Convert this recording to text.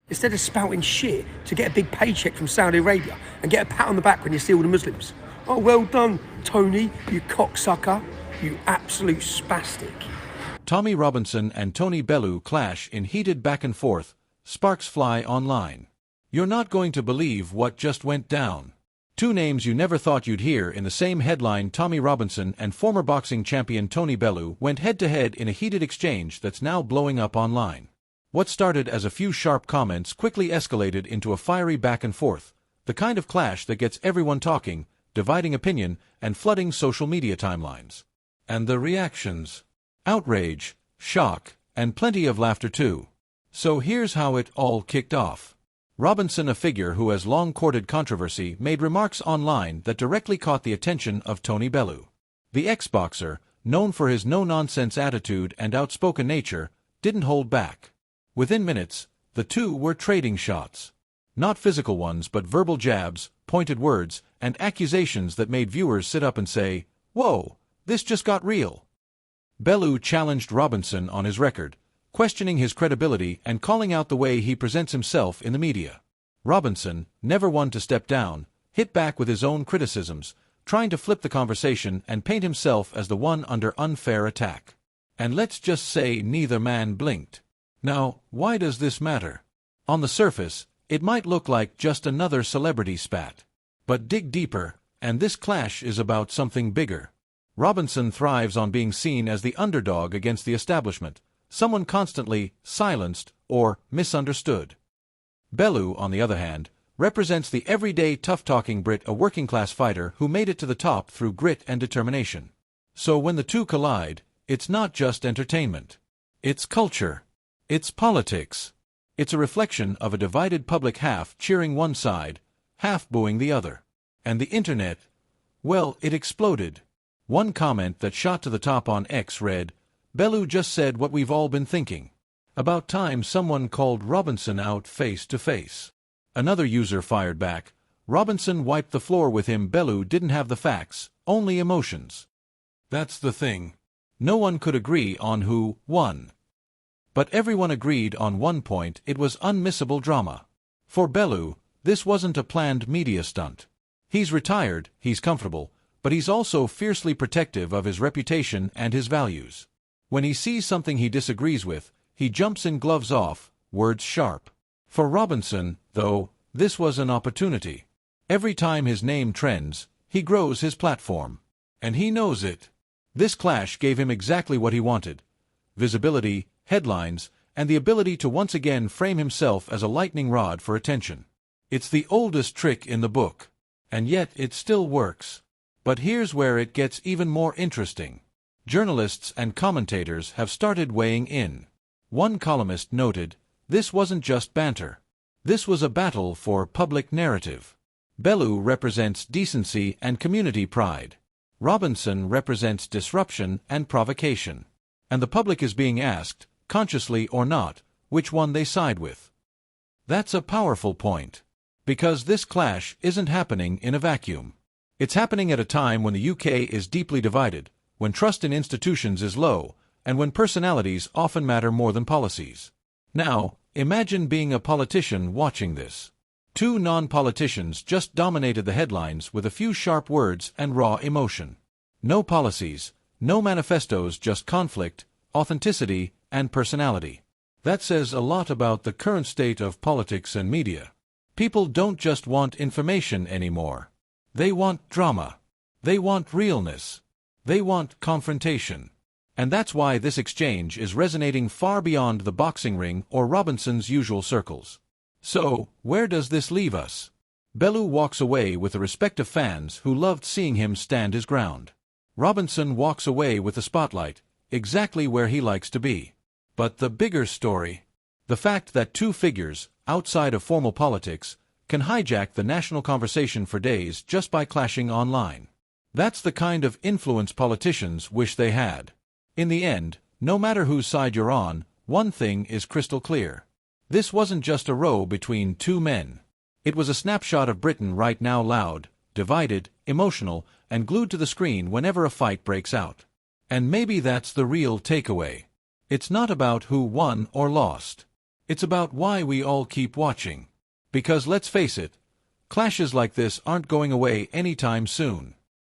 instead of spouting shit to get a big paycheck from Saudi Arabia and get a pat on the back when you see all the Muslims. Oh, well done, Tony, you cocksucker, you absolute spastic. Tommy Robinson and Tony Bellew clash in heated back and forth, sparks fly online. You're not going to believe what just went down. Two names you never thought you'd hear in the same headline. Tommy Robinson and former boxing champion Tony Bellew went head-to-head in a heated exchange that's now blowing up online. What started as a few sharp comments quickly escalated into a fiery back and forth, the kind of clash that gets everyone talking, dividing opinion, and flooding social media timelines. And the reactions? Outrage, shock, and plenty of laughter too. So here's how it all kicked off. Robinson, a figure who has long courted controversy, made remarks online that directly caught the attention of Tony Bellew. The ex-boxer, known for his no-nonsense attitude and outspoken nature, didn't hold back. Within minutes, the two were trading shots. Not physical ones, but verbal jabs, pointed words, and accusations that made viewers sit up and say, "Whoa, this just got real." Bellew challenged Robinson on his record, questioning his credibility and calling out the way he presents himself in the media. Robinson, never one to step down, hit back with his own criticisms, trying to flip the conversation and paint himself as the one under unfair attack. And let's just say neither man blinked. Now, why does this matter? On the surface, it might look like just another celebrity spat. But dig deeper, and this clash is about something bigger. Robinson thrives on being seen as the underdog against the establishment, someone constantly silenced or misunderstood. Bellew, on the other hand, represents the everyday tough-talking Brit, a working-class fighter who made it to the top through grit and determination. So when the two collide, it's not just entertainment. It's culture. It's politics. It's a reflection of a divided public, half cheering one side, half booing the other. And the internet, well, it exploded. One comment that shot to the top on X read, "Bellew just said what we've all been thinking. About time someone called Robinson out face to face." Another user fired back, "Robinson wiped the floor with him. Bellew didn't have the facts, only emotions." That's the thing. No one could agree on who won. But everyone agreed on one point: it was unmissable drama. For Bellew, this wasn't a planned media stunt. He's retired, he's comfortable, but he's also fiercely protective of his reputation and his values. When he sees something he disagrees with, he jumps in, gloves off, words sharp. For Robinson, though, this was an opportunity. Every time his name trends, he grows his platform. And he knows it. This clash gave him exactly what he wanted: visibility, headlines, and the ability to once again frame himself as a lightning rod for attention. It's the oldest trick in the book. And yet it still works. But here's where it gets even more interesting. Journalists and commentators have started weighing in. One columnist noted, "This wasn't just banter. This was a battle for public narrative. Bellew represents decency and community pride. Robinson represents disruption and provocation. And the public is being asked, consciously or not, which one they side with." That's a powerful point. Because this clash isn't happening in a vacuum. It's happening at a time when the UK is deeply divided, when trust in institutions is low, and when personalities often matter more than policies. Now, imagine being a politician watching this. Two non-politicians just dominated the headlines with a few sharp words and raw emotion. No policies, no manifestos, just conflict, authenticity, and personality. That says a lot about the current state of politics and media. People don't just want information anymore. They want drama. They want realness. They want confrontation. And that's why this exchange is resonating far beyond the boxing ring or Robinson's usual circles. So, where does this leave us? Bellew walks away with the respect of fans who loved seeing him stand his ground. Robinson walks away with the spotlight, exactly where he likes to be. But the bigger story? The fact that two figures, outside of formal politics, can hijack the national conversation for days just by clashing online. That's the kind of influence politicians wish they had. In the end, no matter whose side you're on, one thing is crystal clear. This wasn't just a row between two men. It was a snapshot of Britain right now, loud, divided, emotional, and glued to the screen whenever a fight breaks out. And maybe that's the real takeaway. It's not about who won or lost. It's about why we all keep watching. Because let's face it, clashes like this aren't going away anytime soon.